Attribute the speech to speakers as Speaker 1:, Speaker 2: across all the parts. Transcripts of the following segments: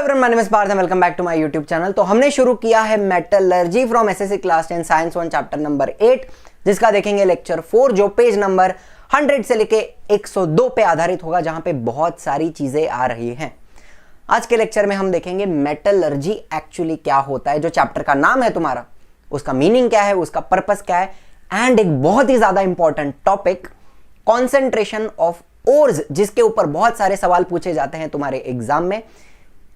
Speaker 1: Everyone, my name is Parth and welcome back to my YouTube channel. तो हमने शुरू किया है metallurgy from SSC class 10 science 1 chapter number 8, जिसका देखेंगे लेक्चर 4, जो पेज नंबर 100 से लेके 102 पे आधारित होगा, जहां पे बहुत सारी चीजें आ रही हैं। आज के लेक्चर में हम देखेंगे मेटलर्जी एक्चुअली क्या होता है, जो चैप्टर का नाम है तुम्हारा, उसका मीनिंग क्या है, उसका पर्पस क्या है, एंड एक बहुत ही ज्यादा important topic concentration of ores, जिसके ऊपर बहुत सारे सवाल पूछे जाते हैं तुम्हारे एग्जाम में।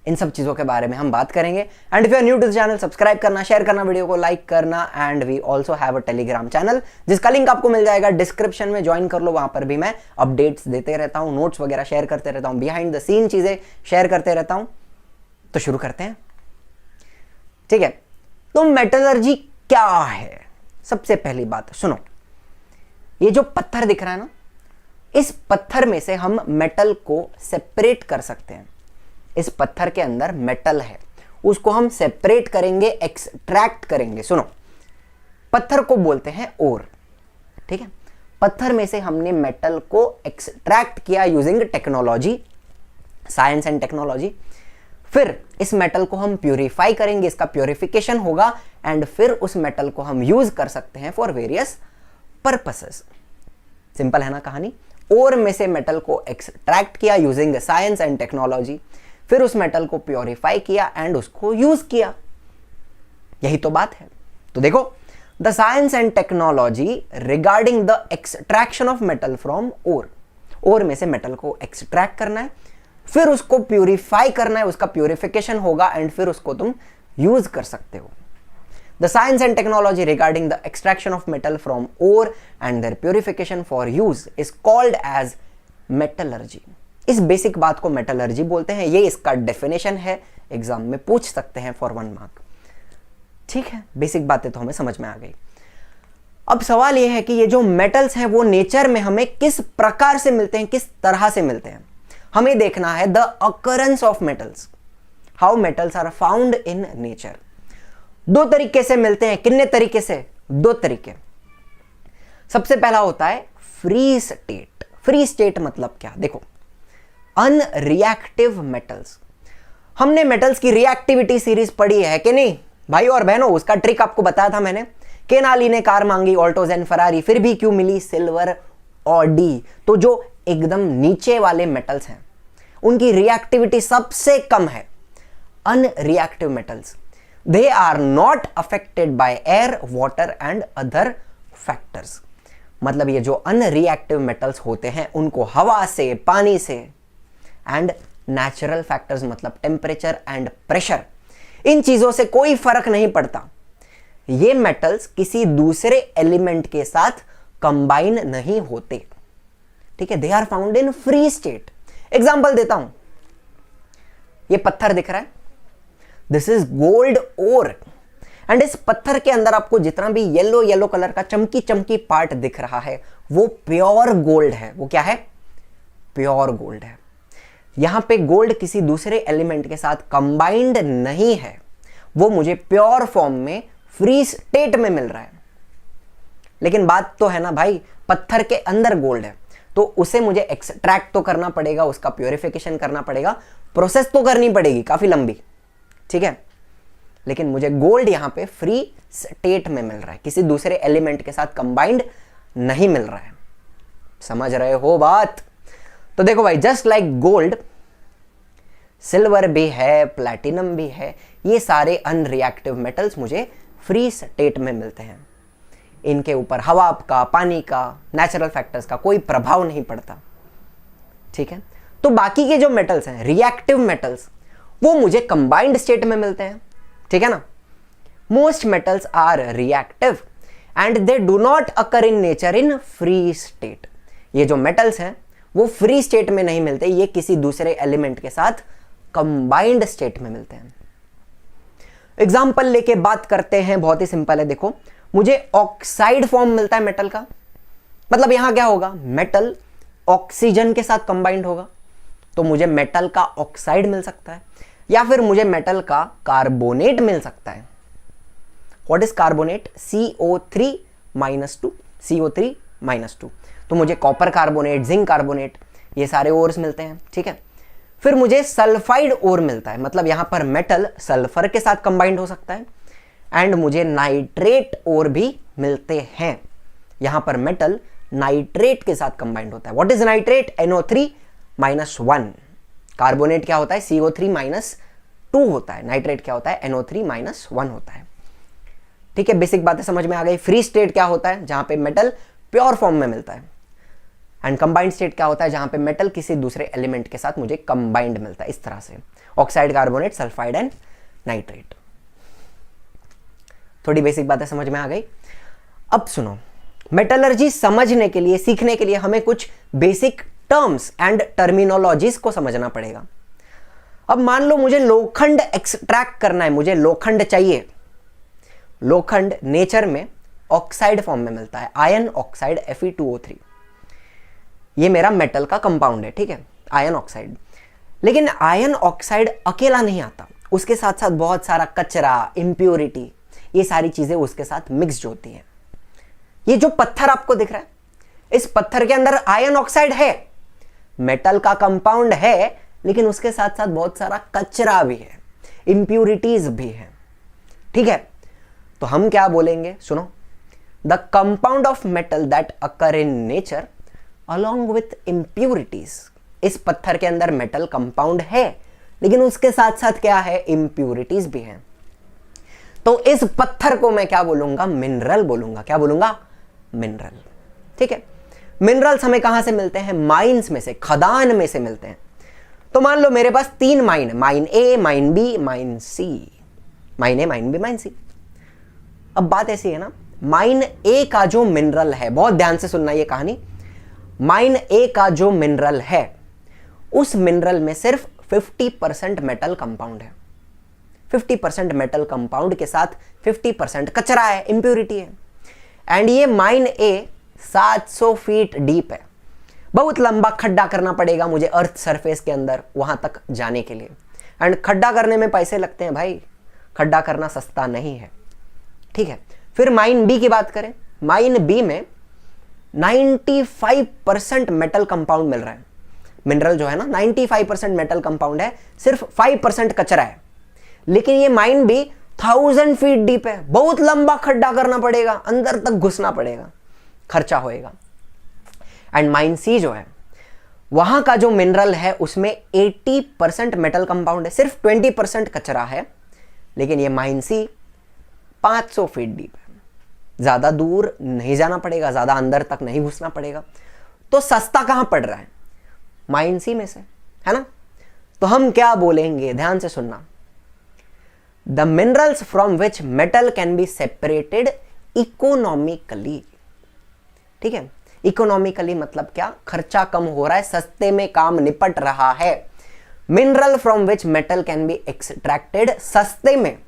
Speaker 1: इन सब चीजों के बारे में हम बात करेंगे। And if you are new to the channel, subscribe करना, शेयर करना, वीडियो को लाइक करना। And we also have a Telegram channel, जिसका लिंक आपको मिल जाएगा डिस्क्रिप्शन में, ज्वाइन कर लो। वहां पर भी मैं अपडेट्स देते रहता हूं, नोट्स वगैरह शेयर करते रहता हूं, बिहाइंड द सीन चीजें शेयर करते रहता हूं। तो शुरू करते हैं, ठीक है। तो मेटलर्जी क्या है? सबसे पहली बात सुनो, ये जो पत्थर दिख रहा है ना, इस पत्थर में से हम मेटल को सेपरेट कर सकते हैं। इस पत्थर के अंदर मेटल है, उसको हम सेपरेट करेंगे, एक्सट्रैक्ट करेंगे। सुनो, पत्थर को बोलते हैं ओर, ठीक है। पत्थर में से हमने मेटल को एक्सट्रैक्ट किया using technology, science and technology. फिर इस मेटल को हम प्यूरिफाई करेंगे, इसका प्यूरिफिकेशन होगा, एंड फिर उस मेटल को हम यूज कर सकते हैं फॉर वेरियस पर्पसेस। सिंपल है ना कहानी। ओर में से मेटल को एक्सट्रैक्ट किया यूजिंग साइंस एंड टेक्नोलॉजी, फिर उस मेटल को प्योरीफाई किया एंड उसको यूज किया। यही तो बात है। तो देखो, the science and technology regarding the extraction of metal from ore. Ore में से मेटल को एक्सट्रैक्ट करना है, फिर उसको प्यूरिफाई करना है, उसका प्यूरिफिकेशन होगा, एंड फिर उसको तुम यूज कर सकते हो। The science and technology regarding the extraction of metal from ore and their purification for use is called as metallurgy. इस बेसिक बात को मेटलर्जी बोलते हैं। ये इसका डेफिनेशन है, एग्जाम में पूछ सकते हैं फॉर 1 मार्क। ठीक है, बेसिक बातें तो हमें समझ में आ गई। अब सवाल यह है कि ये जो मेटल्स हैं वो नेचर में हमें किस प्रकार से मिलते हैं, किस तरह से मिलते हैं। हमें देखना है the occurrence of metals, how metals are found in nature. 2 तरीके से मिलते हैं। कितने तरीके से? 2 तरीके। सबसे पहला होता है फ्री स्टेट। फ्री स्टेट मतलब क्या? देखो, अनरिएक्टिव मेटल्स। हमने मेटल्स की रिएक्टिविटी सीरीज पढ़ी है कि नहीं भाई और बहनों? उसका ट्रिक आपको बताया था मैंने। केनाली ने कार मांगी, ऑल्टोज एंड फरारी, फिर भी क्यों मिली सिल्वर ऑडी। तो जो एकदम नीचे वाले मेटल्स हैं उनकी रिएक्टिविटी सबसे कम है। Unreactive metals, they are not affected by air, water and other factors। मतलब ये जो अनरिएक्टिव मेटल्स होते हैं उनको हवा से, पानी से एंड नेचुरल फैक्टर्स मतलब टेम्परेचर एंड प्रेशर, इन चीजों से कोई फर्क नहीं पड़ता। ये मेटल्स किसी दूसरे एलिमेंट के साथ कंबाइन नहीं होते, ठीक है। They are found in free state. Example देता हूं, ये पत्थर दिख रहा है, this is gold ore, and इस पत्थर के अंदर आपको जितना भी येलो येलो कलर का चमकी चमकी पार्ट दिख रहा है वो प्योर गोल्ड है। वो क्या है? प्योर गोल्ड है। यहां पे गोल्ड किसी दूसरे एलिमेंट के साथ कंबाइंड नहीं है, वो मुझे प्योर फॉर्म में फ्री स्टेट में मिल रहा है। लेकिन बात तो है ना भाई, पत्थर के अंदर गोल्ड है तो उसे मुझे एक्सट्रैक्ट तो करना पड़ेगा, उसका प्योरिफिकेशन करना पड़ेगा, प्रोसेस तो करनी पड़ेगी काफी लंबी, ठीक है। लेकिन मुझे गोल्ड यहां पे फ्री स्टेट में मिल रहा है, किसी दूसरे एलिमेंट के साथ कंबाइंड नहीं मिल रहा है। समझ रहे हो बात? तो देखो भाई, जस्ट लाइक गोल्ड, सिल्वर भी है, प्लैटिनम भी है, ये सारे अनरिएक्टिव मेटल्स मुझे फ्री स्टेट में मिलते हैं। इनके ऊपर हवा का, पानी का, नेचुरल फैक्टर्स का कोई प्रभाव नहीं पड़ता, ठीक है। तो बाकी के जो मेटल्स हैं, रिएक्टिव मेटल्स, वो मुझे कंबाइंड स्टेट में मिलते हैं, ठीक है ना। Most metals are reactive and they do not occur in nature in free state. ये जो मेटल्स हैं वो फ्री स्टेट में नहीं मिलते, ये किसी दूसरे एलिमेंट के साथ कंबाइंड स्टेट में मिलते हैं। एग्जाम्पल लेके बात करते हैं, बहुत ही सिंपल है। देखो, मुझे ऑक्साइड फॉर्म मिलता है मेटल का, मतलब यहां क्या होगा? मेटल ऑक्सीजन के साथ कंबाइंड होगा, तो मुझे मेटल का ऑक्साइड मिल सकता है, या फिर मुझे मेटल का कार्बोनेट मिल सकता है। What is carbonate? CO3-2, CO3-2। तो मुझे कॉपर कार्बोनेट, जिंक कार्बोनेट, ये सारे ओर्स मिलते हैं, ठीक है। फिर मुझे सल्फाइड ओर मिलता है, मतलब यहां पर मेटल सल्फर के साथ कंबाइंड हो सकता है, एंड मुझे नाइट्रेट ओर भी मिलते हैं। यहां पर मेटल नाइट्रेट के साथ कंबाइंड होता है। What is nitrate? NO3-1। Carbonate क्या होता है? CO3-2 होता है। नाइट्रेट क्या होता है? NO3-1 होता है। ठीक है, बेसिक बातें समझ में आ गई। फ्री स्टेट क्या होता है? जहां पे मेटल प्योर फॉर्म में मिलता है। एंड कंबाइंड स्टेट क्या होता है? जहां पे मेटल किसी दूसरे एलिमेंट के साथ मुझे कंबाइंड मिलता है, इस तरह से। Oxide, carbonate, sulphide and nitrate. थोड़ी बेसिक बातें समझ में आ गई। अब सुनो, मेटलर्जी समझने के लिए, सीखने के लिए हमें कुछ बेसिक टर्म्स एंड टर्मिनोलॉजीज को समझना पड़ेगा। अब मान लो मुझे लोखंड एक्सट्रैक्ट करना है, मुझे लोखंड चाहिए। लोखंड नेचर में ऑक्साइड फॉर्म में मिलता है, आयन ऑक्साइड Fe2O3। ये मेरा मेटल का कंपाउंड है, ठीक है, आयन ऑक्साइड। लेकिन आयन ऑक्साइड अकेला नहीं आता, उसके साथ साथ बहुत सारा कचरा, इंप्योरिटी, ये सारी चीजें उसके साथ मिक्स्ड होती हैं। ये जो पत्थर आपको दिख रहा है, इस पत्थर के अंदर आयन ऑक्साइड है, मेटल का कंपाउंड है, लेकिन उसके साथ साथ बहुत सारा कचरा भी है, इंप्योरिटीज भी है। ठीक है, तो हम क्या बोलेंगे? सुनो, the compound of metal that occur in nature along with impurities. इस पत्थर के अंदर मेटल कंपाउंड है, लेकिन उसके साथ साथ क्या है? इंप्योरिटीज भी है। तो इस पत्थर को मैं क्या बोलूंगा? मिनरल बोलूंगा। क्या बोलूंगा? मिनरल। ठीक है, मिनरल्स हमें कहां से मिलते हैं? माइंस में से, खदान में से मिलते हैं। तो मान लो मेरे पास 3 माइन है, माइन ए, माइन बी, माइन सी। माइन ए, माइन बी, माइन सी। अब बात ऐसी है ना, माइन ए का जो मिनरल है, बहुत ध्यान से सुनना ये कहानी, माइन ए का जो मिनरल है, उस मिनरल में सिर्फ 50% मेटल कंपाउंड है। 50% मेटल कंपाउंड के साथ 50% कचरा है, इंप्योरिटी है। एंड ये माइन ए 700 फीट डीप है। बहुत लंबा खड्डा करना पड़ेगा मुझे अर्थ सरफेस के अंदर वहां तक जाने के लिए। एंड खड्डा करने में पैसे लगते हैं भाई, खड्डा करना सस्ता नहीं है। ठीक है, फिर माइन बी की बात करें। माइन बी में 95% मेटल कंपाउंड मिल रहा है। मिनरल जो है ना, 95% मेटल कंपाउंड है, सिर्फ 5% कचरा है। लेकिन ये माइन बी 1000 फीट डीप है, बहुत लंबा खड्डा करना पड़ेगा, अंदर तक घुसना पड़ेगा, खर्चा होएगा। एंड माइन सी जो है, वहां का जो मिनरल है उसमें 80% मेटल कंपाउंड है, सिर्फ 20% कचरा है। लेकिन ये माइन सी 500 फीट डीप है, ज्यादा दूर नहीं जाना पड़ेगा, ज्यादा अंदर तक नहीं घुसना पड़ेगा। तो सस्ता कहां पड़ रहा है? माइन सी में से, है ना। तो हम क्या बोलेंगे? ध्यान से सुनना, the minerals from which metal can be separated economically. ठीक है, इकोनॉमिकली मतलब क्या? खर्चा कम हो रहा है, सस्ते में काम निपट रहा है। Mineral from which metal can be extracted सस्ते में,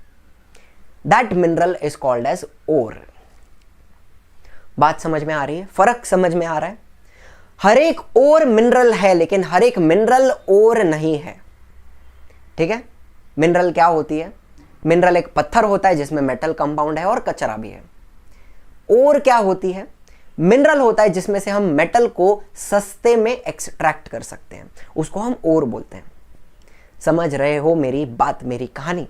Speaker 1: that mineral is called as ore. बात समझ में आ रही है? फर्क समझ में आ रहा है? हर एक ओर मिनरल है, लेकिन हर एक मिनरल ओर नहीं है। ठीक है, मिनरल क्या होती है? मिनरल एक पत्थर होता है जिसमें मेटल कंपाउंड है और कचरा भी है। ओर क्या होती है? मिनरल होता है जिसमें से हम मेटल को सस्ते में एक्सट्रैक्ट कर सकते हैं, उसको हम ओर बोलते हैं। समझ रहे हो मेरी बात, मेरी कहानी?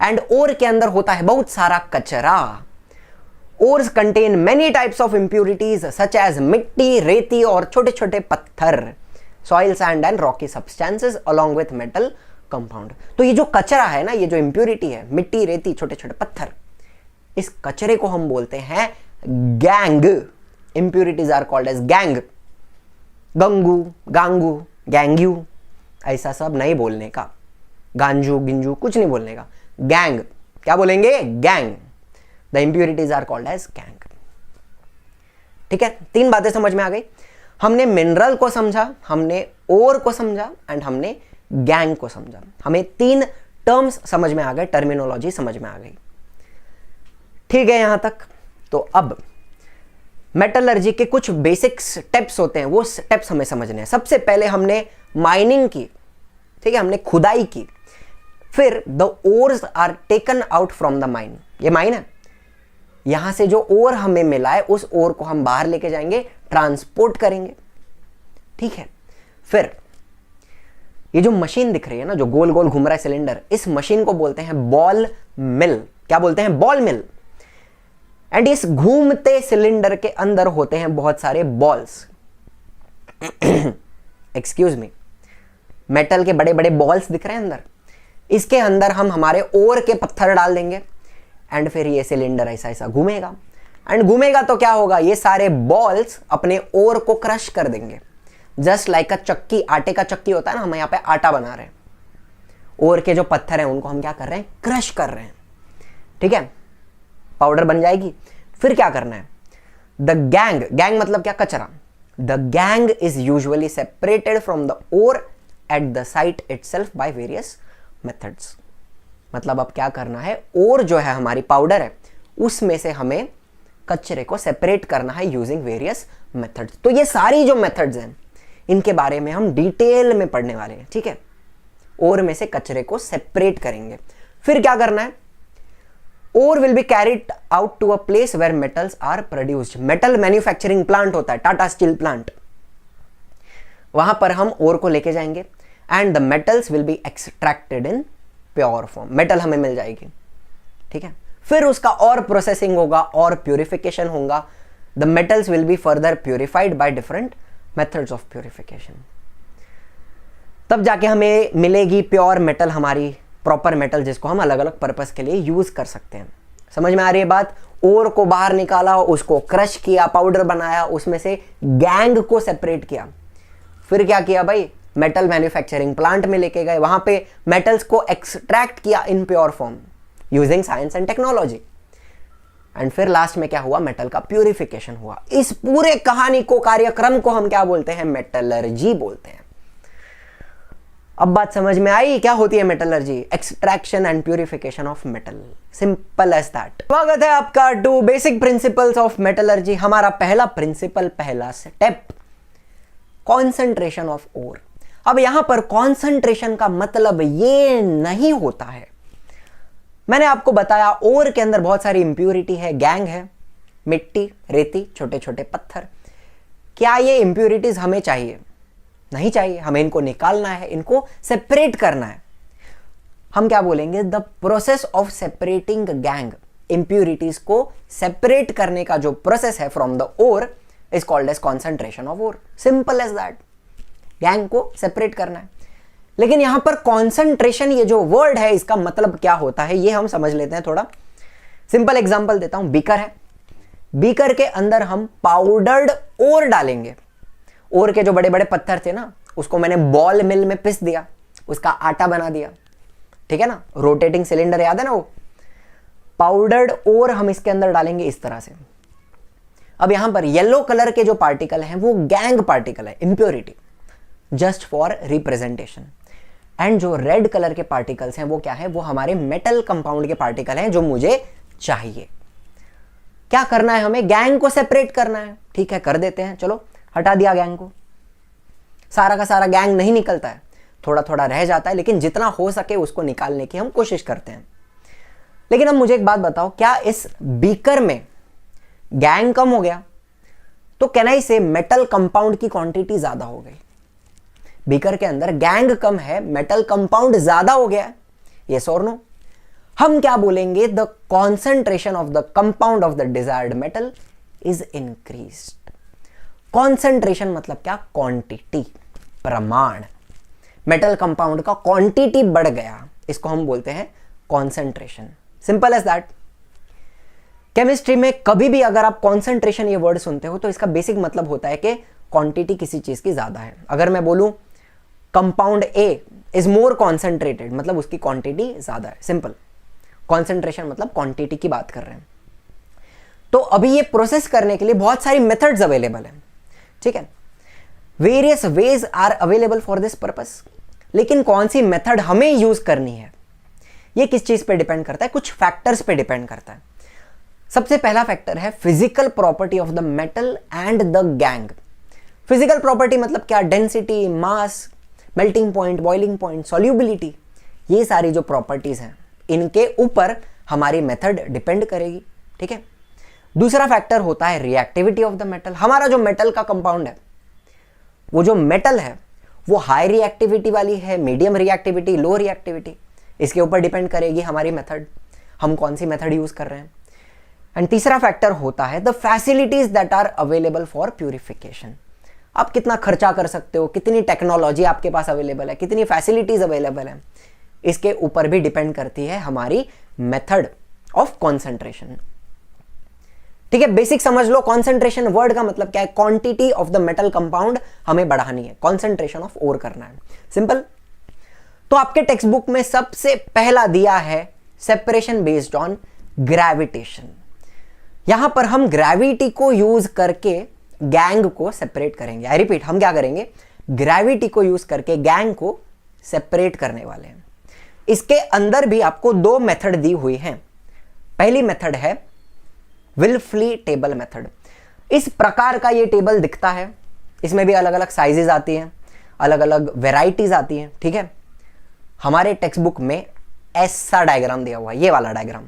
Speaker 1: एंड ओर के अंदर होता है बहुत सारा कचरा। Ores contain many types of impurities such as मिट्टी, रेती और छोटे छोटे पत्थर, soil, sand and rocky substances along with metal compound. तो ये जो कचरा है ना, ये जो इंप्योरिटी है, मिट्टी, रेती, छोटे छोटे पत्थर, इस कचरे को हम बोलते हैं gangue. Impurities are called as gangue. गंगू, गांगू, गैंग्यू, ऐसा सब नहीं बोलने का। गांजू, गिंजू कुछ नहीं बोलने का। गैंग, क्या बोलेंगे? Gangue. The impurities are called as gangue. ठीक है, 3 बातें समझ में आ गई। हमने मिनरल को समझा, हमने ओर को समझा एंड हमने गैंग को समझा। हमें 3 टर्म्स समझ में आ गए, टर्मिनोलॉजी समझ में आ गई। ठीक है यहां तक। तो अब मेटलर्जी के कुछ बेसिक स्टेप्स होते हैं, वो स्टेप्स हमें समझने हैं। सबसे पहले हमने माइनिंग की, ठीक है, हमने खुदाई की। फिर the ores are taken out from the mine. ये माइन है, यहां से जो ओर हमें मिला है उस ओर को हम बाहर लेके जाएंगे, ट्रांसपोर्ट करेंगे। ठीक है, फिर ये जो मशीन दिख रही है ना, जो गोल गोल घूम रहा है सिलेंडर, इस मशीन को बोलते हैं बॉल मिल। क्या बोलते हैं? Ball mill. एंड इस घूमते सिलेंडर के अंदर होते हैं बहुत सारे बॉल्स। एक्सक्यूज मी, मेटल के बड़े बड़े बॉल्स दिख रहे हैं अंदर। इसके अंदर हम हमारे ओर के पत्थर डाल देंगे एंड फिर ये सिलेंडर ऐसा ऐसा घूमेगा। एंड घूमेगा तो क्या होगा? ये सारे बॉल्स अपने ओर को क्रश कर देंगे। जस्ट लाइक अ चक्की, आटे का चक्की होता है ना, हम यहाँ पे आटा बना रहे हैं। ओर के जो पत्थर हैं उनको हम क्या कर रहे हैं? क्रश कर रहे हैं। ठीक है, पाउडर बन जाएगी। फिर क्या करना है? द गैंग, गैंग मतलब क्या? कचरा। The gangue is usually separated from the ore at the site itself by various methods. मतलब अब क्या करना है? ओर जो है हमारी पाउडर है, उसमें से हमें कचरे को सेपरेट करना है यूजिंग वेरियस मेथड्स। तो ये सारी जो मेथड्स हैं, इनके बारे में हम डिटेल में पढ़ने वाले हैं। ठीक है, ओर में से कचरे को सेपरेट करेंगे। फिर क्या करना है? Ore will be carried out to a place where metals are produced. Metal manufacturing plant होता है, टाटा स्टील प्लांट, वहां पर हम ओर को लेके जाएंगे and the metals will be extracted in pure form. Metal हमें मिल जाएगी। ठीक है, फिर उसका और प्रोसेसिंग होगा और प्यूरिफिकेशन होगा। The metals will be further purified by different methods of purification. तब जाके हमें मिलेगी प्योर मेटल, हमारी प्रॉपर मेटल, जिसको हम अलग अलग पर्पस के लिए यूज कर सकते हैं। समझ में आ रही है बात? ओर को बाहर निकाला, उसको क्रश किया, पाउडर बनाया, उसमें से गैंग को सेपरेट किया। फिर क्या किया भाई? मेटल मैन्युफैक्चरिंग प्लांट में लेके गए, वहां पे मेटल्स को एक्सट्रैक्ट किया in pure form using science and technology. And फिर लास्ट में क्या हुआ? मेटल का प्यूरिफिकेशन हुआ। इस पूरे कहानी को, कार्यक्रम को हम क्या बोलते हैं? मेटलर्जी बोलते हैं। अब बात समझ में आई क्या होती है metallurgy? Extraction and purification of metal, simple as that. स्वागत है आपका to basic principles of metallurgy. हमारा पहला प्रिंसिपल, पहला स्टेप, कॉन्सेंट्रेशन ऑफ ओर। अब यहां पर कॉन्सेंट्रेशन का मतलब ये नहीं होता है, मैंने आपको बताया ओर के अंदर बहुत सारी इंप्यूरिटी है, गैंग है, मिट्टी, रेती, छोटे छोटे पत्थर। क्या ये इंप्यूरिटीज हमें चाहिए? नहीं चाहिए। हमें इनको निकालना है, इनको सेपरेट करना है। हम क्या बोलेंगे? The process of separating gangue, impurities को सेपरेट करने का जो प्रोसेस है from the ore is called as concentration of ore. Simple as that, gangue को सेपरेट करना है। लेकिन यहां पर कॉन्सेंट्रेशन, ये जो वर्ड है, इसका मतलब क्या होता है ये हम समझ लेते हैं थोड़ा। सिंपल एग्जांपल देता हूं। बीकर है, बीकर के अंदर हम पाउडर्ड ओर डालेंगे। ओर के जो बड़े बड़े पत्थर थे ना, उसको मैंने बॉल मिल में पिस दिया, उसका आटा बना दिया। ठीक है ना, रोटेटिंग सिलेंडर याद है ना वो। पाउडर्ड ओर हम इसके अंदर डालेंगे इस तरह से। अब यहां पर येलो कलर के जो पार्टिकल हैं वो गैंग पार्टिकल है, impurity, just for representation. And जो रेड कलर के पार्टिकल्स हैं वो क्या है? वो हमारे मेटल कंपाउंड के पार्टिकल हैं जो मुझे चाहिए। क्या करना है हमें? गैंग को सेपरेट करना है। ठीक है, कर देते हैं। चलो, हटा दिया गैंग को। सारा का सारा गैंग नहीं निकलता है, थोड़ा थोड़ा रह जाता है, लेकिन जितना हो सके उसको निकालने की हम कोशिश करते हैं। लेकिन अब मुझे एक बात बताओ, क्या इस बीकर में गैंग कम हो गया? तो कैन आई से मेटल कंपाउंड की क्वांटिटी ज्यादा हो गई? बीकर के अंदर गैंग कम है, मेटल कंपाउंड ज्यादा हो गया है। यस और नो? हम क्या बोलेंगे? The concentration of the compound of the desired metal is increased. Concentration मतलब क्या? क्वांटिटी, प्रमाण। मेटल कंपाउंड का क्वांटिटी बढ़ गया, इसको हम बोलते हैं concentration. Simple as that. Chemistry में कभी भी अगर आप कॉन्सेंट्रेशन ये वर्ड सुनते हो तो इसका बेसिक मतलब होता है कि क्वांटिटी किसी चीज की ज्यादा है। अगर मैं बोलूं compound A is more concentrated, मतलब उसकी क्वांटिटी ज्यादा है। सिंपल। कॉन्सेंट्रेशन मतलब क्वांटिटी की बात कर रहे हैं। तो अभी ये प्रोसेस करने के लिए बहुत सारी मेथड्स अवेलेबल है। ठीक है, various ways are available for this purpose. लेकिन कौन सी मेथड हमें यूज करनी है ये किस चीज पे डिपेंड करता है? कुछ फैक्टर्स पे डिपेंड करता है। सबसे पहला फैक्टर है physical property of the metal and the gangue. Physical property मतलब क्या? Density, mass, melting point, boiling point, solubility, ये सारी जो प्रॉपर्टीज हैं इनके ऊपर हमारी मेथड डिपेंड करेगी। ठीक है। दूसरा फैक्टर होता है रिएक्टिविटी ऑफ द मेटल। हमारा जो मेटल का कंपाउंड है, वो जो मेटल है वो हाई रिएक्टिविटी वाली है, मीडियम रिएक्टिविटी, लो रिएक्टिविटी, इसके ऊपर डिपेंड करेगी हमारी मेथड, हम कौन सी मेथड यूज कर रहे हैं। एंड तीसरा फैक्टर होता है the facilities that are available for purification. आप कितना खर्चा कर सकते हो, कितनी टेक्नोलॉजी आपके पास अवेलेबल है, कितनी फैसिलिटीज अवेलेबल है, इसके ऊपर भी डिपेंड करती है हमारी मेथड ऑफ कॉन्सेंट्रेशन। ठीक है, बेसिक समझ लो, कॉन्सेंट्रेशन वर्ड का मतलब क्या है, quantity of the metal compound हमें बढ़ानी है, कॉन्सेंट्रेशन ऑफ ओर करना है, सिंपल। तो आपके टेक्स्ट बुक में सबसे पहला दिया है सेपरेशन बेस्ड ऑन ग्रेविटेशन। यहां पर हम ग्रेविटी को यूज करके गैंग को सेपरेट करेंगे। आई रिपीट, हम क्या करेंगे, ग्रेविटी को यूज करके गैंग को सेपरेट करने वाले हैं। इसके अंदर भी आपको दो मेथड दी हुई हैं। पहली मेथड है विल्फली टेबल मेथड। इस प्रकार का ये टेबल दिखता है, इसमें भी अलग अलग साइजेस आती हैं, अलग अलग वेराइटीज आती हैं। ठीक है, हमारे टेक्स्ट बुक में ऐसा डायग्राम दिया हुआ है, ये वाला डायग्राम।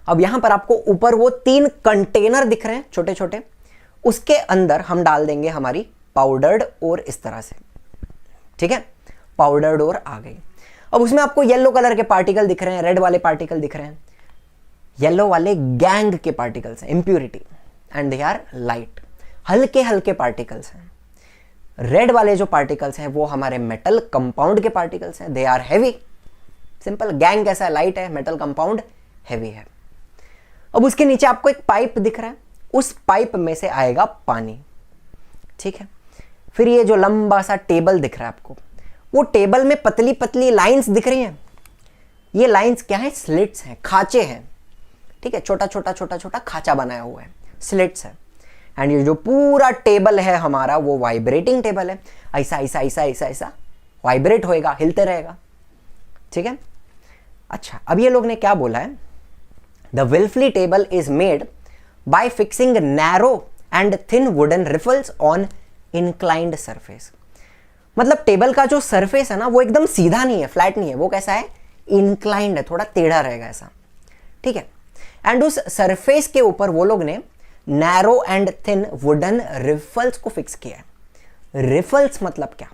Speaker 1: अब यहां पर आपको ऊपर वो 3 कंटेनर दिख रहे हैं छोटे छोटे, उसके अंदर हम डाल देंगे हमारी पाउडर्ड ओर इस तरह से। ठीक है, पाउडर्ड ओर आ गई। अब उसमें आपको येलो कलर के पार्टिकल दिख रहे हैं, रेड वाले पार्टिकल दिख रहे हैं। येलो वाले गैंग के पार्टिकल्स हैं, impurity, and they are light, हल्के हल्के पार्टिकल्स हैं। रेड वाले जो पार्टिकल्स हैं वो हमारे मेटल कंपाउंड के पार्टिकल्स हैं, they are heavy. Simple, gangue कैसा है, लाइट है, मेटल कंपाउंड हैवी है। अब उसके नीचे आपको एक पाइप दिख रहा है, उस पाइप में से आएगा पानी। ठीक है, फिर ये जो लंबा सा टेबल दिख रहा है आपको, वो टेबल में पतली पतली लाइंस दिख रही हैं। ये लाइंस क्या है, स्लिट्स हैं, खांचे हैं। ठीक है, छोटा छोटा छोटा छोटा खांचा बनाया हुआ है, स्लिट्स है। एंड ये जो पूरा टेबल है हमारा वो वाइब्रेटिंग टेबल है, ऐसा ऐसा ऐसा ऐसा ऐसा वाइब्रेट होएगा, हिलते रहेगा। ठीक है, अच्छा, अब ये लोग ने क्या बोला है, the Wilfley table is made by fixing narrow and thin wooden riffles on inclined surface. मतलब टेबल का जो सरफेस है ना वो एकदम सीधा नहीं है, फ्लैट नहीं है, वो कैसा है, इंक्लाइंड है, थोड़ा टेढ़ा रहेगा ऐसा। ठीक है, एंड उस सरफेस के ऊपर वो लोग ने narrow and thin wooden riffles को फिक्स किया है। रिफल्स मतलब क्या,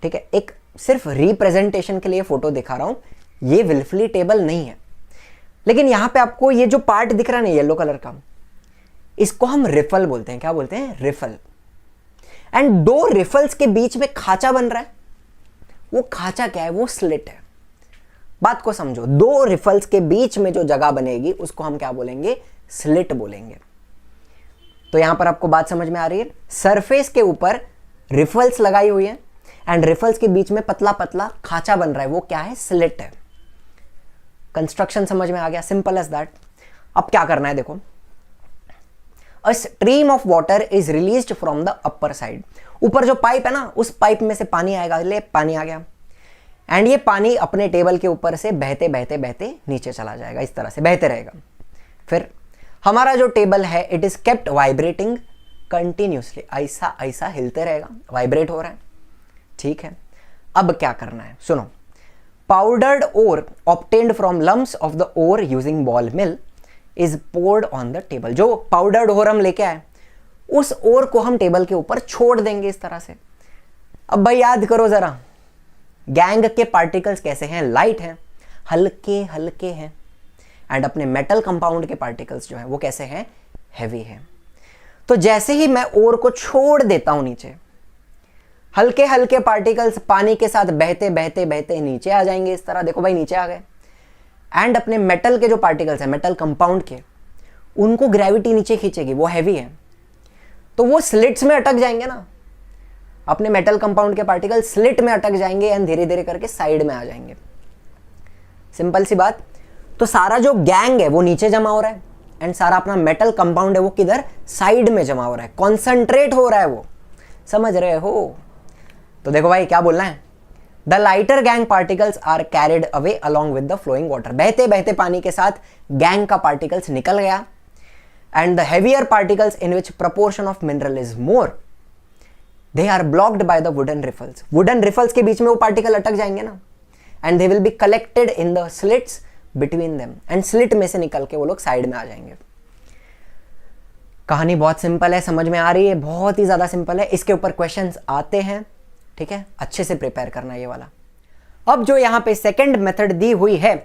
Speaker 1: ठीक है, एक सिर्फ रिप्रेजेंटेशन के लिए फोटो दिखा रहा हूं, ये विल्फली टेबल नहीं है। लेकिन यहां पे आपको ये जो पार्ट दिख रहा है ना येलो कलर का, इसको हम रिफल बोलते हैं। क्या बोलते हैं, रिफल। एंड दो रिफल्स के बीच में खांचा बन रहा है, वो खांचा क्या है, वो स्लिट है। बात को समझो, दो रिफल्स के बीच में जो जगह बनेगी उसको हम क्या बोलेंगे, स्लिट बोलेंगे। तो यहां पर आपको बात समझ में आ रही है, सरफेस के ऊपर रिफल्स लगाई हुई है एंड रिफल्स के बीच में पतला पतला खांचा बन रहा है, वो क्या है, स्लिट है। कंस्ट्रक्शन समझ में आ गया, सिंपल एज दैट। अब क्या करना है, देखो, a stream of water is released from the upper side. ऊपर जो पाइप है ना, उस पाइप में से पानी आएगा, ले पानी आ गया, एंड ये पानी अपने टेबल के ऊपर से बहते बहते बहते नीचे चला जाएगा, इस तरह से बहते रहेगा। फिर हमारा जो टेबल है it is kept vibrating continuously, ऐसा ऐसा हिलते रहेगा, वाइब्रेट हो रहा है। ठीक है, अब क्या करना है, सुनो। Powdered ore obtained from lumps of the ore using ball mill is poured on the table. जो पाउडर्ड ओर हम लेके आए, उस ओर को हम टेबल के ऊपर छोड़ देंगे इस तरह से। अब भाई याद करो जरा, गैंग के पार्टिकल्स कैसे हैं, लाइट हैं, हल्के हल्के हैं, एंड अपने मेटल कंपाउंड के पार्टिकल्स जो हैं वो कैसे हैं, हैवी हैं। तो जैसे ही मैं ओर को छोड़ देता हूं नीचे, हल्के हल्के पार्टिकल्स पानी के साथ बहते बहते बहते नीचे आ जाएंगे, इस तरह। देखो भाई, नीचे आ गए। एंड अपने मेटल के जो पार्टिकल्स हैं, मेटल कंपाउंड के, उनको ग्रेविटी नीचे खींचेगी, वो हैवी है, तो वो स्लिट्स में अटक जाएंगे ना। अपने मेटल कंपाउंड के पार्टिकल स्लिट में अटक जाएंगे एंड धीरे धीरे करके साइड में आ जाएंगे। सिंपल सी बात। तो सारा जो गैंग है वो नीचे जमा हो रहा है एंड सारा अपना मेटल कंपाउंड है वो किधर, साइड में जमा हो रहा है, कॉन्सेंट्रेट हो रहा है वो। समझ रहे हो? तो देखो भाई क्या बोलना है, the lighter gangue particles are carried away along with the flowing water. बहते बहते पानी के साथ गैंग का पार्टिकल्स निकल गया, and the heavier particles in which proportion of mineral is more, they are blocked by the wooden riffles. Wooden riffles के बीच में वो पार्टिकल अटक जाएंगे ना, and they will be collected in the slits between them, and slit में से निकल के वो लोग साइड में आ जाएंगे। कहानी बहुत सिंपल है, समझ में आ रही है, बहुत ही ज़्यादा सिंपल है। इसके ऊपर क्वेश्चंस आते हैं, ठीक है, अच्छे से प्रिपेयर करना ये वाला। अब जो यहाँ पे सेकंड मेथड दी हुई है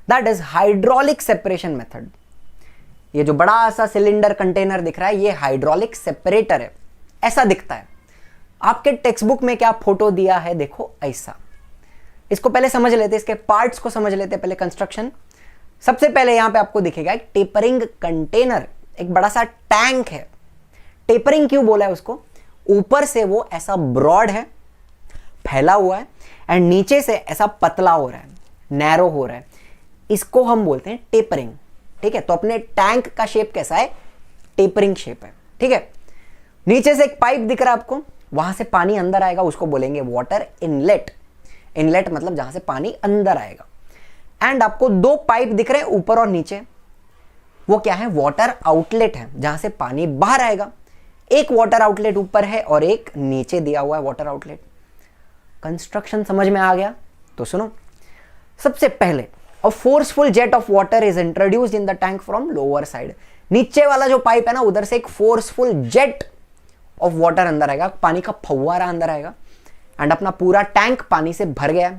Speaker 1: that is hydraulic separation method. ये जो बड़ा सा सिलेंडर कंटेनर दिख रहा है ये हाइड्रोलिक सेपरेटर है, ऐसा दिखता है। आपके टेक्स्ट बुक में क्या फोटो दिया है देखो ऐसा। इसको पहले समझ लेते, इसके पार्ट्स को समझ लेते पहले, कंस्ट्रक्शन। सबसे पहले यहां पे आपको दिखेगा एक टेपरिंग कंटेनर, एक बड़ा सा टैंक है। टेपरिंग क्यों बोला है उसको? ऊपर से वो ऐसा ब्रॉड है, फैला हुआ है, एंड नीचे से ऐसा पतला हो रहा है, नैरो हो रहा है। इसको हम बोलते हैं टेपरिंग, ठीक है। तो अपने टैंक का शेप कैसा है? टेपरिंग शेप है, ठीक है। नीचे से एक पाइप दिख रहा है आपको, वहां से पानी अंदर आएगा, उसको बोलेंगे वाटर इनलेट। इनलेट मतलब जहां से पानी अंदर आएगा। एंड आपको दो पाइप दिख रहे हैं ऊपर और नीचे, वो क्या है? वाटर आउटलेट है, जहां से पानी बाहर आएगा। एक वाटर आउटलेट ऊपर है और एक नीचे दिया हुआ है वाटर आउटलेट। कंस्ट्रक्शन समझ में आ गया? तो सुनो, सबसे पहले a forceful jet of water is introduced in the tank from lower side. नीचे वाला जो पाइप है ना, उधर से एक फोर्सफुल जेट ऑफ वाटर अंदर आएगा, पानी का फव्वारा अंदर आएगा, एंड अपना पूरा टैंक पानी से भर गया।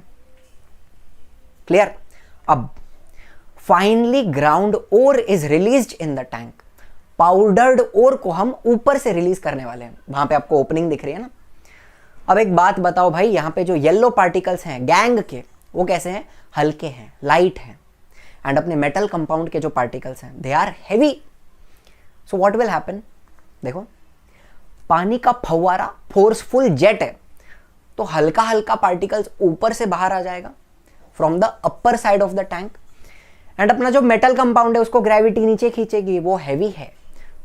Speaker 1: क्लियर? अब finally ground ore is released in the tank. Powdered ore को हम ऊपर से रिलीज करने वाले हैं। वहां पे आपको ओपनिंग दिख रही है ना। अब एक बात बताओ भाई, यहां पे जो येलो पार्टिकल्स हैं गैंग के, वो कैसे हैं? हल्के हैं, लाइट हैं। एंड अपने मेटल कंपाउंड के जो पार्टिकल्स हैं they are heavy. So what will happen? देखो, पानी का फव्वारा फोर्सफुल जेट है, तो हल्का हल्का पार्टिकल्स ऊपर से बाहर आ जाएगा from the upper side of the tank. And अपना जो मेटल कंपाउंड है उसको ग्रेविटी नीचे खींचेगी, वो हैवी है,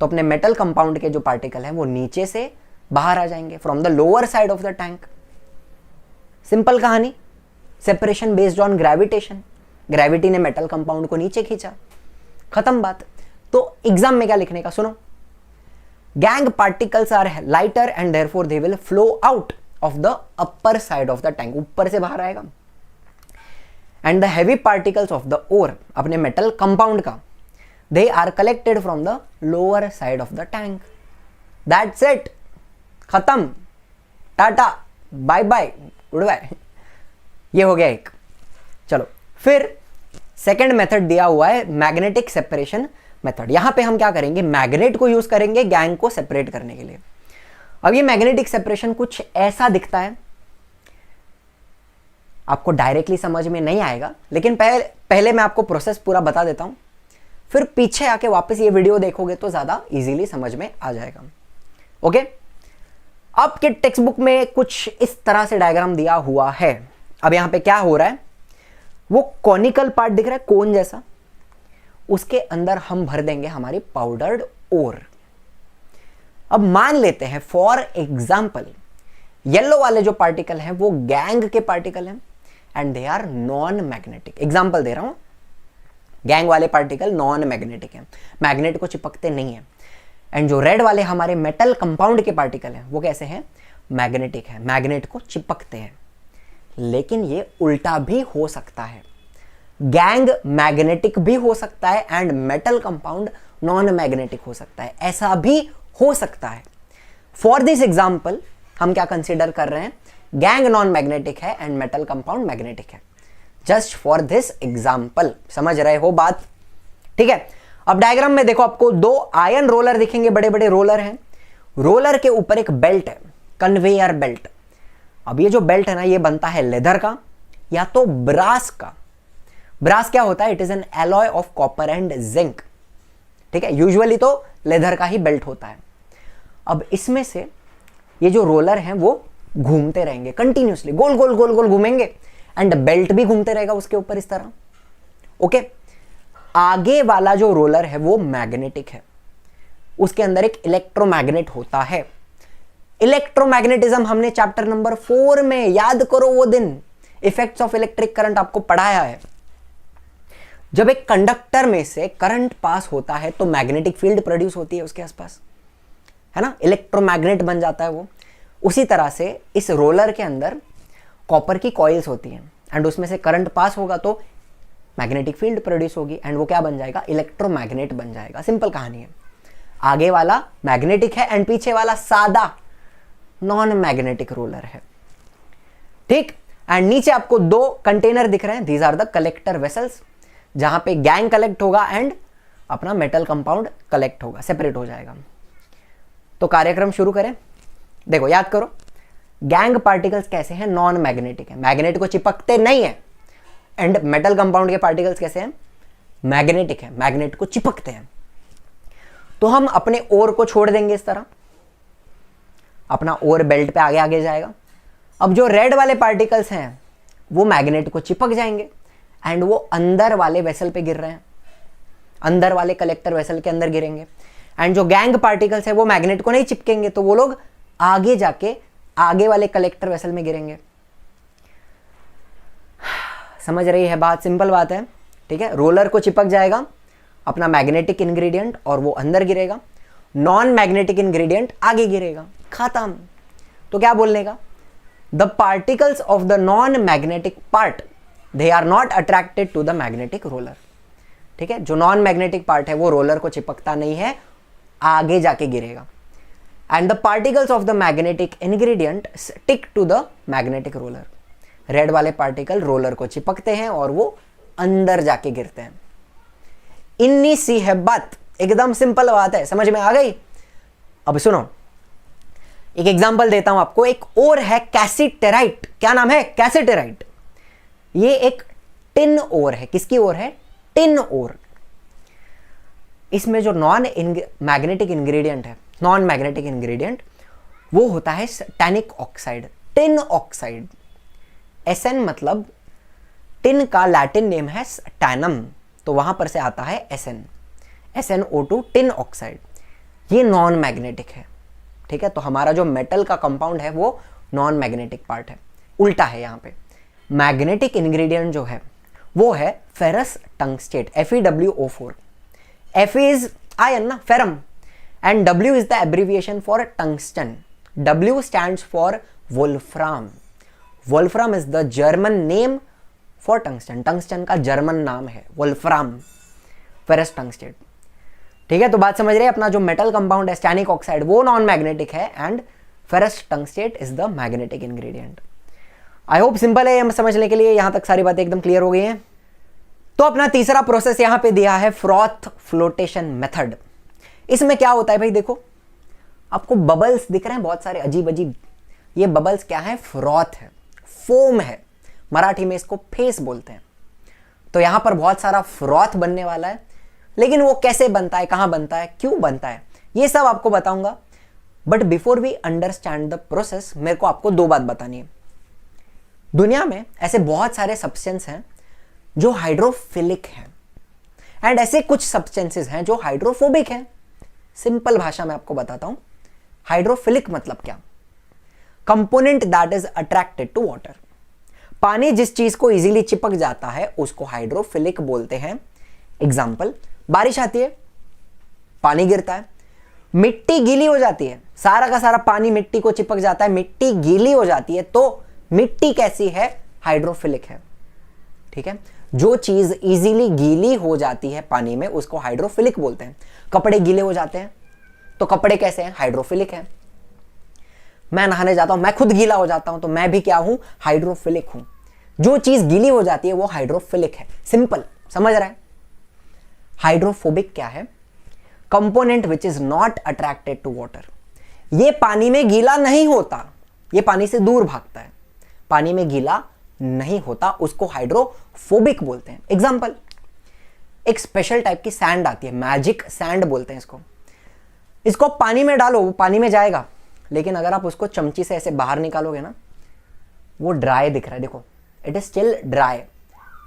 Speaker 1: तो अपने मेटल कंपाउंड के जो पार्टिकल हैं वो नीचे से बाहर आ जाएंगे from the lower side of the tank. Simple कहानी, separation based on gravitation. Gravity ने मेटल कंपाउंड को नीचे खींचा, खत्म बात। तो एग्जाम में क्या लिखने का सुनो, gangue particles are lighter and therefore they will flow out of the upper side of the tank, ऊपर से बाहर आएगा। And the heavy particles of the ore, अपने मेटल कंपाउंड का, they are collected from the lower side of the tank. That's it, खत्म, tata, bye bye, goodbye. ये हो गया एक। चलो फिर सेकंड मेथड दिया हुआ है मैग्नेटिक सेपरेशन मेथड। यहां पे हम क्या करेंगे? मैग्नेट को यूज करेंगे गैंग को सेपरेट करने के लिए। अब ये मैग्नेटिक सेपरेशन कुछ ऐसा दिखता है, आपको डायरेक्टली समझ में नहीं आएगा, लेकिन पहले मैं आपको प्रोसेस पूरा बता देता हूं, फिर पीछे आके वापस ये वीडियो देखोगे तो ज्यादा इजीली समझ में आ जाएगा। ओके, आपके टेक्स्ट बुक में कुछ इस तरह से डायग्राम दिया हुआ है। अब यहां पे क्या हो रहा है, वो कॉनिकल पार्ट दिख रहा है कोन जैसा, उसके अंदर हम भर देंगे हमारी पाउडर्ड ओर। अब मान लेते हैं फॉर एग्जाम्पल येलो वाले जो पार्टिकल हैं वो गैंग के पार्टिकल हैं and they are non magnetic. Example दे रहा हूं, गैंग वाले पार्टिकल नॉन मैग्नेटिक हैं, मैग्नेट को चिपकते नहीं है। एंड जो रेड वाले हमारे मेटल कंपाउंड के पार्टिकल हैं वो कैसे हैं? मैग्नेटिक है, मैग्नेट को चिपकते हैं। लेकिन ये उल्टा भी हो सकता है, गैंग मैग्नेटिक भी हो सकता है and metal compound non magnetic हो सकता है, ऐसा भी हो सकता है। फॉर दिस एग्जाम्पल हम क्या कंसीडर कर रहे हैं? गैंग नॉन मैग्नेटिक है एंड मेटल कंपाउंड मैग्नेटिक है, जस्ट फॉर दिस एग्जाम्पल। समझ रहे हो बात? ठीक है। अब डायग्राम में देखो, आपको दो आयरन रोलर दिखेंगे, बड़े बड़े रोलर हैं। रोलर के ऊपर एक बेल्ट है, कन्वेयर बेल्ट। अब ये जो बेल्ट है ना, ये बनता है लेदर का या तो ब्रास का। ब्रास क्या होता है? It is an alloy of copper and zinc, ठीक है। यूजुअली तो लेदर का ही बेल्ट होता है। अब इसमें से ये जो रोलर हैं वो घूमते रहेंगे कंटिन्यूसली, गोल गोल गोल गोल घूमेंगे, एंड बेल्ट भी घूमते रहेगा उसके ऊपर इस तरह। ओके, आगे वाला जो रोलर है वो मैग्नेटिक है, उसके अंदर एक इलेक्ट्रोमैग्नेट होता है। इलेक्ट्रोमैग्नेटिज्म हमने चैप्टर नंबर 4 में, याद करो वो दिन, इफेक्ट्स ऑफ इलेक्ट्रिक करंट आपको पढ़ाया है। जब एक कंडक्टर में से करंट पास होता है तो मैग्नेटिक फील्ड प्रोड्यूस होती है उसके आसपास, है ना, इलेक्ट्रोमैग्नेट बन जाता है वो। उसी तरह से इस रोलर के अंदर कॉपर की कॉइल्स होती हैं एंड उसमें से करंट पास होगा तो मैग्नेटिक फील्ड प्रोड्यूस होगी एंड वो क्या बन जाएगा? इलेक्ट्रोमैग्नेट बन जाएगा। सिंपल कहानी है। आगे वाला मैग्नेटिक है एंड पीछे वाला सादा नॉन मैग्नेटिक रोलर है। ठीक, एंड नीचे आपको दो कंटेनर दिख रहे हैं, these are the collector vessels, जहां पे गैंग कलेक्ट होगा एंड अपना मेटल कंपाउंड कलेक्ट होगा, सेपरेट हो जाएगा। तो कार्यक्रम शुरू करें। देखो याद करो, गैंग पार्टिकल्स कैसे हैं? नॉन मैग्नेटिक है, मैग्नेट को चिपकते नहीं है। एंड मेटल कंपाउंड के पार्टिकल्स कैसे हैं? मैग्नेटिक है, मैग्नेट को चिपकते हैं। तो हम अपने ओर को छोड़ देंगे इस तरह, अपना ओर बेल्ट पे आगे आगे जाएगा। अब जो रेड वाले पार्टिकल्स हैं वो मैग्नेट को चिपक जाएंगे एंड वो अंदर वाले वेसल पे गिर रहे हैं, अंदर वाले कलेक्टर वेसल के अंदर गिरेंगे। एंड जो गैंग पार्टिकल्स है वो मैग्नेट को नहीं चिपकेंगे, तो वो लोग आगे जाके आगे वाले कलेक्टर वेसल में गिरेंगे। समझ रही है बात? सिंपल बात है। ठीक है, रोलर को चिपक जाएगा अपना मैग्नेटिक इंग्रेडिएंट और वो अंदर गिरेगा, नॉन मैग्नेटिक इंग्रेडिएंट आगे गिरेगा, खत्म। तो क्या बोलने का? The particles of the non magnetic part they are not attracted to the magnetic roller. ठीक है, जो नॉन मैग्नेटिक पार्ट है वो रोलर को चिपकता नहीं है, आगे जाके गिरेगा। And the particles of the magnetic ingredient stick to the magnetic roller. Red वाले पार्टिकल रोलर को चिपकते हैं और वो अंदर जाके गिरते हैं। इन्नी सी है बात, एकदम सिंपल बात है, समझ में आ गई? अब सुनो, एक एग्जांपल देता हूं आपको। एक और है कैसिटेराइट। क्या नाम है? कैसिटेराइट। ये एक टिन ओर है। किसकी ओर है? टिन ओर। इसमें जो नॉन मैग्नेटिक इंग्रेडिएंट है, नॉन मैग्नेटिक इंग्रेडिएंट, वो होता है tannic oxide, tin oxide. SN मतलब टिन का लैटिन नेम है टैनम, तो वहां पर से आता है SN, SnO2 टिन ऑक्साइड। ये नॉन मैग्नेटिक है। ठीक है, तो हमारा जो मेटल का कंपाउंड है वो नॉन मैग्नेटिक पार्ट है। उल्टा है, यहाँ पे मैग्नेटिक इंग्रेडिएंट जो है वो है ferrous tungstate, FeWO4। Fe is iron ना, ferrum, and W is the abbreviation for tungsten. W stands for wolfram. Wolfram is the German name for tungsten. Tungsten का जर्मन नाम है वोल्फ्राम, फेरस टंगस्टेट। ठीक है, तो बात समझ रहे हैं? अपना जो मेटल कंपाउंड है टैनिक ऑक्साइड वो नॉन मैग्नेटिक है and ferrous tungstate is the magnetic ingredient. I hope simple है समझने के लिए, यहां तक सारी बातें एकदम क्लियर हो गई हैं। तो अपना तीसरा प्रोसेस यहां पे दिया है फ्रॉथ फ्लोटेशन मेथड। इसमें क्या होता है भाई? देखो, आपको बबल्स दिख रहे हैं बहुत सारे अजीब अजीब। ये बबल्स क्या है? फ्रॉथ है, फोम है। मराठी में इसको फेस बोलते हैं। तो यहां पर बहुत सारा फ्रॉथ बनने वाला है, लेकिन वो कैसे बनता है, कहां बनता है, क्यों बनता है, ये सब आपको बताऊंगा। But before we understand the process, मेरे को आपको दो बात बतानी है। दुनिया में ऐसे बहुत सारे सब्सटेंस हैं जो हाइड्रोफिलिक हैं एंड ऐसे कुछ सब्सटेंसेस हैं जो हाइड्रोफोबिक हैं। सिंपल भाषा में आपको बताता हूं, हाइड्रोफिलिक मतलब क्या? Component that is attracted to water. पानी जिस चीज को इजीली चिपक जाता है उसको हाइड्रोफिलिक बोलते हैं। एग्जाम्पल, बारिश आती है, पानी गिरता है, मिट्टी गीली हो जाती है, सारा का सारा पानी मिट्टी को चिपक जाता है, मिट्टी गीली हो जाती है, तो मिट्टी कैसी है? हाइड्रोफिलिक है। ठीक है, जो चीज इजीली गीली हो जाती है पानी में उसको हाइड्रोफिलिक बोलते हैं। कपड़े गीले हो जाते हैं तो कपड़े कैसे हैं? हाइड्रोफिलिक है। मैं नहाने जाता हूं, मैं खुद गीला हो जाता हूं, तो मैं भी क्या हूं? हाइड्रोफिलिक हूं। जो चीज गीली हो जाती है वो हाइड्रोफिलिक है। सिंपल, समझ रहा है? हाइड्रोफोबिक क्या है? Component which is not attracted to water. ये पानी में गीला नहीं होता, ये पानी से दूर भागता है, पानी में गीला नहीं होता, उसको हाइड्रोफोबिक बोलते हैं। एग्जाम्पल, एक स्पेशल टाइप की सैंड आती है, मैजिक सैंड बोलते हैं इसको। इसको पानी में डालो, वो पानी में जाएगा, लेकिन अगर आप उसको चमची से ऐसे बाहर निकालोगे ना, वो ड्राई दिख रहा है। देखो, इट इज स्टिल ड्राई,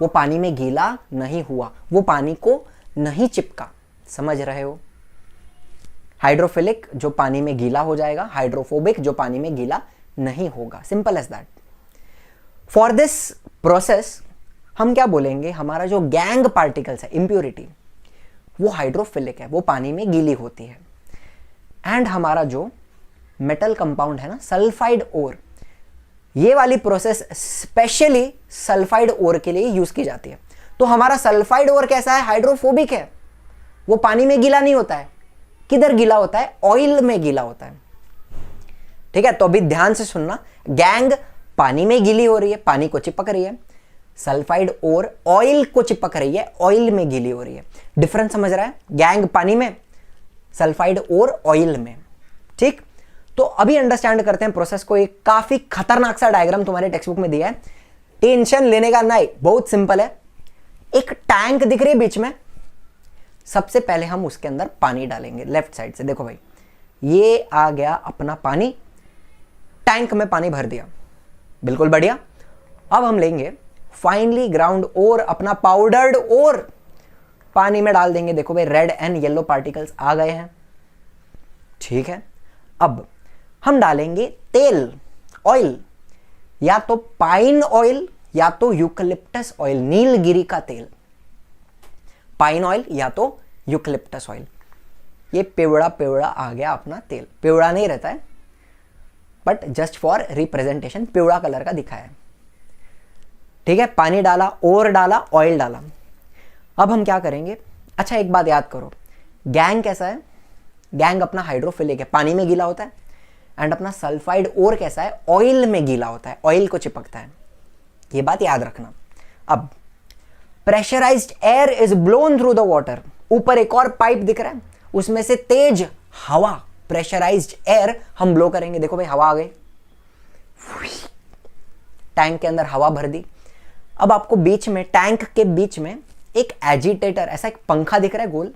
Speaker 1: वो पानी में गीला नहीं हुआ, वो पानी को नहीं चिपका। समझ रहे हो? हाइड्रोफिलिक जो पानी में गीला हो जाएगा, हाइड्रोफोबिक जो पानी में गीला नहीं होगा। Simple as that. For this process हम क्या बोलेंगे? हमारा जो गैंग पार्टिकल्स है, इंप्योरिटी, वो हाइड्रोफिलिक है, वो पानी में गीली होती है। एंड हमारा जो मेटल कंपाउंड है ना, सल्फाइड ओर, ये वाली प्रोसेस स्पेशली सल्फाइड ओर के लिए यूज की जाती है। तो हमारा सल्फाइड ओर कैसा है? हाइड्रोफोबिक है, वो पानी में गीला नहीं होता है, किधर गीला होता है? ऑयल में गीला होता है। ठीक है, तो अभी ध्यान से सुनना, गैंग पानी में गीली हो रही है, पानी को चिपक रही है, सल्फाइड और ऑयल को चिपक रही है, ऑयल में गीली हो रही है। डिफरेंस समझ रहा है? गैंग पानी में, सल्फाइड और ऑयल में। ठीक, तो अभी अंडरस्टैंड करते हैं प्रोसेस को। एक काफी खतरनाक सा डायग्राम तुम्हारे टेक्स्ट बुक में दिया है, टेंशन लेने का नहीं, बहुत सिंपल है। एक टैंक दिख रही है बीच में, सबसे पहले हम उसके अंदर पानी डालेंगे लेफ्ट साइड से। देखो भाई, ये आ गया अपना पानी, टैंक में पानी भर दिया, बिल्कुल बढ़िया। अब हम लेंगे फाइनली ग्राउंड और अपना पाउडर्ड और पानी में डाल देंगे। देखो भाई, रेड एंड येलो पार्टिकल्स आ गए हैं। ठीक है, अब हम डालेंगे तेल, ऑयल, या तो पाइन ऑयल या तो यूकलिप्टस ऑयल, नीलगिरी का तेल। पाइन ऑयल या तो यूकलिप्टस ऑयल। ये पिवड़ा पिवड़ा आ गया अपना तेल, पिवड़ा नहीं रहता है बट जस्ट फॉर रिप्रेजेंटेशन पिवड़ा कलर का दिखा है। ठीक है, पानी डाला और डाला, ऑयल डाला। अब हम क्या करेंगे? अच्छा एक बात याद करो, गैंग कैसा है? गैंग अपना हाइड्रोफिलिक है, पानी में गीला होता है, एंड अपना सल्फाइड और कैसा है? ऑयल में गीला होता है, ऑयल को चिपकता है। ये बात याद रखना। अब pressurised air is blown through the water, ऊपर एक और पाइप दिख रहा है, उसमें से तेज हवा, प्रेशराइज्ड एयर हम ब्लो करेंगे। देखो भाई, हवा आ गई, टैंक के अंदर हवा भर दी। अब आपको बीच में, टैंक के बीच में एक एजिटेटर, ऐसा एक पंखा दिख रहा है गोल।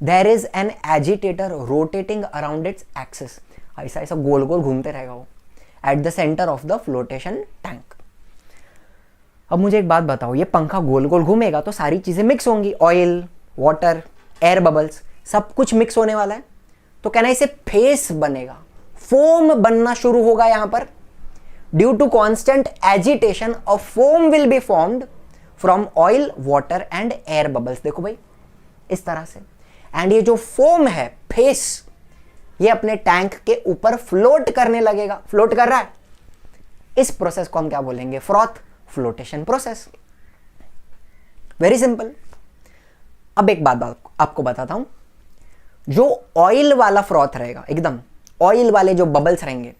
Speaker 1: There is an agitator rotating around its axis, ऐसा ऐसा गोल गोल घूमते रहेगा वो, at the centre of the flotation tank. अब मुझे एक बात बताओ, ये पंखा गोल गोल घूमेगा तो सारी चीजें मिक्स होंगी, ऑयल, वाटर, एयर बबल्स, सब कुछ मिक्स होने वाला है। तो कहना इसे फेस बनेगा, फोम बनना शुरू होगा यहां पर। Due to constant agitation a foam will be formed from oil, water and air bubbles. देखो भाई, इस तरह से। एंड ये जो फोम है, फेस, ये अपने टैंक के ऊपर फ्लोट करने लगेगा। फ्लोट कर रहा है, इस प्रोसेस को हम क्या बोलेंगे? Froth flotation process. Very simple. अब एक बात आपको बताता हूं, जो ऑयल वाला फ्रॉथ रहेगा, एकदम ऑयल वाले जो बबल्स रहेंगे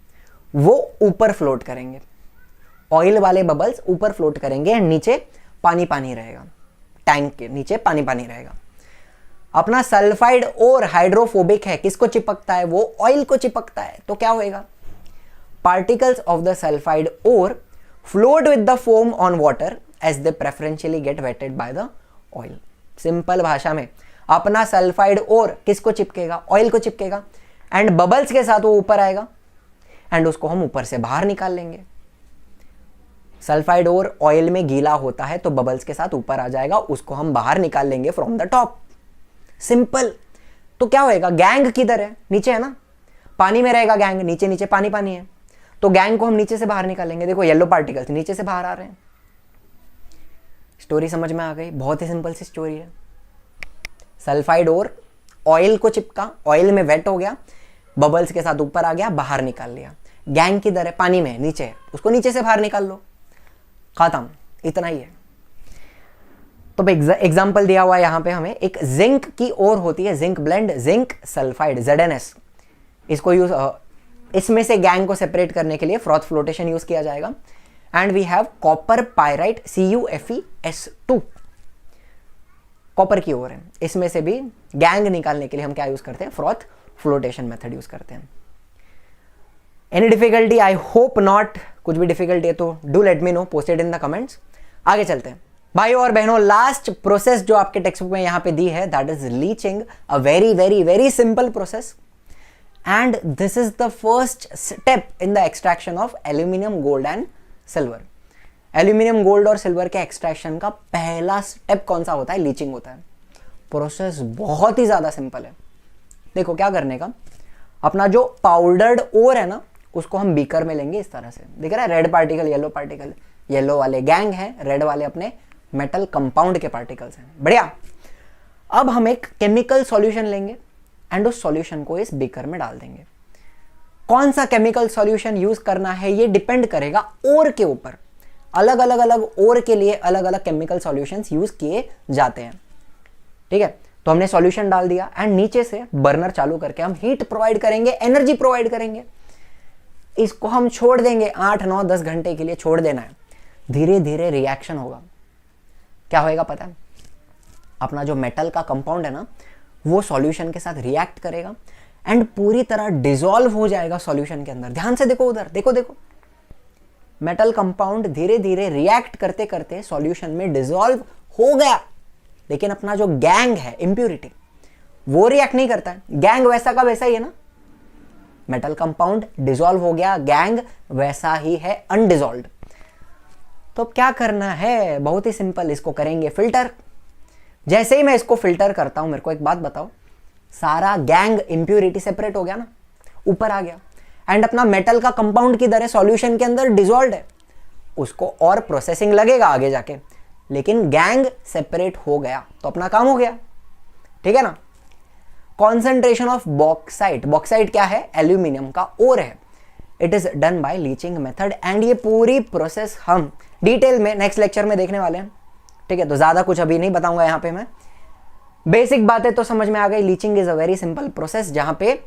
Speaker 1: वो ऊपर फ्लोट करेंगे, ऑयल वाले बबल्स ऊपर फ्लोट करेंगे, नीचे पानी पानी रहेगा, टैंक के नीचे पानी पानी रहेगा। अपना सल्फाइड और हाइड्रोफोबिक है, किसको चिपकता है? वो ऑयल को चिपकता है। तो क्या होएगा? Particles of the sulphide ore float with the foam on water as they preferentially get wetted by the oil. Simple भाषा में, अपना सल्फाइड और किसको चिपकेगा? ऑयल को चिपकेगा, एंड बबल्स के साथ वो ऊपर आएगा, एंड उसको हम ऊपर से बाहर निकाल लेंगे। सल्फाइड और ऑयल में गीला होता है तो बबल्स के साथ ऊपर आ जाएगा, उसको हम बाहर निकाल लेंगे फ्रॉम द टॉप। सिंपल। तो क्या होएगा? गैंग किधर है? नीचे है ना, पानी में रहेगा गैंग, नीचे नीचे पानी पानी है, तो गैंग को हम नीचे से बाहर निकालेंगे। देखो, येलो पार्टिकल्स नीचे से बाहर आ रहे हैं। स्टोरी समझ में आ गई? बहुत ही सिंपल सी स्टोरी है। सल्फाइड और ऑयल को चिपका, ऑयल में वेट हो गया, बबल्स के साथ ऊपर आ गया, बाहर निकाल लिया। गैंग किधर है? पानी में, नीचे है, उसको नीचे से बाहर निकाल लो, खत्म। इतना ही है। तो एग्जांपल दिया हुआ है यहां पे हमें, एक जिंक की और होती है zinc blende, zinc sulphide, ZnS। इसको यूज, इसमें से गैंग को सेपरेट करने के लिए फ्रॉथ फ्लोटेशन यूज किया जाएगा। And we have copper pyrite, CuFeS2, copper की ओर है। इसमें से भी गैंग निकालने के लिए हम क्या यूज करते हैं? फ्रॉथ फ्लोटेशन मेथड यूज करते हैं। Any difficulty? I hope not. कुछ भी डिफिकल्टी है तो do let me know, posted in the comments. आगे चलते हैं भाइयों और बहनों। लास्ट प्रोसेस जो आपके टेक्स्ट बुक में यहां पे दी है, that is leaching, a very very very simple process, and this is the first step in the extraction of aluminium, gold and silver. Aluminium, gold और सिल्वर के एक्सट्रैक्शन का पहला स्टेप कौन सा होता है? लीचिंग होता है। प्रोसेस बहुत ही ज्यादा सिंपल है। देखो क्या करने का, अपना जो पाउडर्ड ओर है ना, उसको हम बीकर में लेंगे। इस तरह से दिख रहा है, red particle, yellow particle, yellow वाले गैंग है, रेड वाले अपने मेटल कंपाउंड के पार्टिकल्स हैं। बढ़िया। अब हम एक केमिकल सॉल्यूशन लेंगे एंड उस सॉल्यूशन को इस बीकर में डाल देंगे। कौन सा केमिकल सॉल्यूशन यूज करना है ये डिपेंड करेगा ओर के ऊपर। अलग अलग ओर के लिए अलग अलग केमिकल सॉल्यूशंस यूज किए जाते हैं। ठीक है, तो हमने सॉल्यूशन डाल दिया एंड नीचे से बर्नर चालू करके हम हीट प्रोवाइड करेंगे, एनर्जी प्रोवाइड करेंगे। इसको हम छोड़ देंगे 8, 9, 10 घंटे के लिए छोड़ देना है। धीरे धीरे रिएक्शन होगा। क्या होएगा पता है? अपना जो मेटल का कंपाउंड है ना, वो सॉल्यूशन के साथ रिएक्ट करेगा एंड पूरी तरह डिसॉल्व हो जाएगा सॉल्यूशन के अंदर। ध्यान से देखो उधर, देखो देखो, मेटल कंपाउंड धीरे धीरे रिएक्ट करते करते सॉल्यूशन में डिसॉल्व हो गया। लेकिन अपना जो गैंग है, इंप्यूरिटी, वो रिएक्ट नहीं करता है। गैंग वैसा का वैसा ही है ना, मेटल कंपाउंड डिसॉल्व हो गया, गैंग वैसा ही है, अनडिसॉल्व्ड। तो क्या करना है? बहुत ही सिंपल, इसको करेंगे फिल्टर। जैसे ही मैं इसको फिल्टर करता हूं, मेरे को एक बात बताओ, सारा गैंग इंप्यूरिटी सेपरेट हो गया ना, ऊपर आ गया एंड अपना मेटल का कंपाउंड किधर है? सॉल्यूशन के अंदर डिसॉल्व्ड है। उसको और प्रोसेसिंग लगेगा आगे जाके, लेकिन गैंग सेपरेट हो गया तो अपना काम हो गया। ठीक है ना? कॉन्सेंट्रेशन ऑफ बॉक्साइट, बॉक्साइट क्या है? एल्यूमिनियम का ओर है। It is done by leaching method and ये पूरी प्रोसेस हम डिटेल में नेक्स्ट लेक्चर में देखने वाले हैं। ठीक है, तो ज्यादा कुछ अभी नहीं बताऊंगा यहाँ पे मैं। बेसिक बातें तो समझ में आ गई। Leaching is a very simple process जहां पे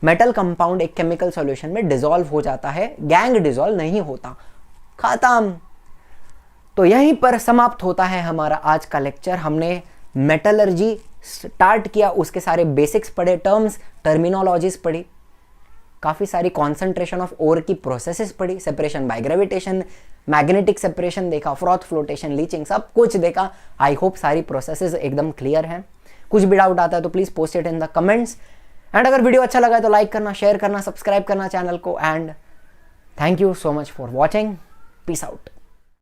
Speaker 1: मेटल कंपाउंड एक केमिकल सॉल्यूशन में डिसॉल्व हो जाता है, गैंग डिसॉल्व नहीं होता। खत्म। तो यहीं पर समाप्त होता है हमारा आज का लेक्चर। हमने मेटलर्जी स्टार्ट किया, उसके सारे बेसिक्स पढ़े, टर्म्स, टर्मिनोलॉजीज पढ़ी, काफी सारी कॉन्सेंट्रेशन ऑफ ओर की प्रोसेसेस पढ़ी, separation by gravitation, magnetic separation देखा, फ्रॉथ फ्लोटेशन, लीचिंग, सब कुछ देखा। आई होप सारी प्रोसेसेस एकदम क्लियर हैं। कुछ भी डाउट आता है तो please post it in the comments and अगर वीडियो अच्छा लगा है तो लाइक करना, शेयर करना, सब्सक्राइब करना चैनल को and thank you so much for watching. Peace out.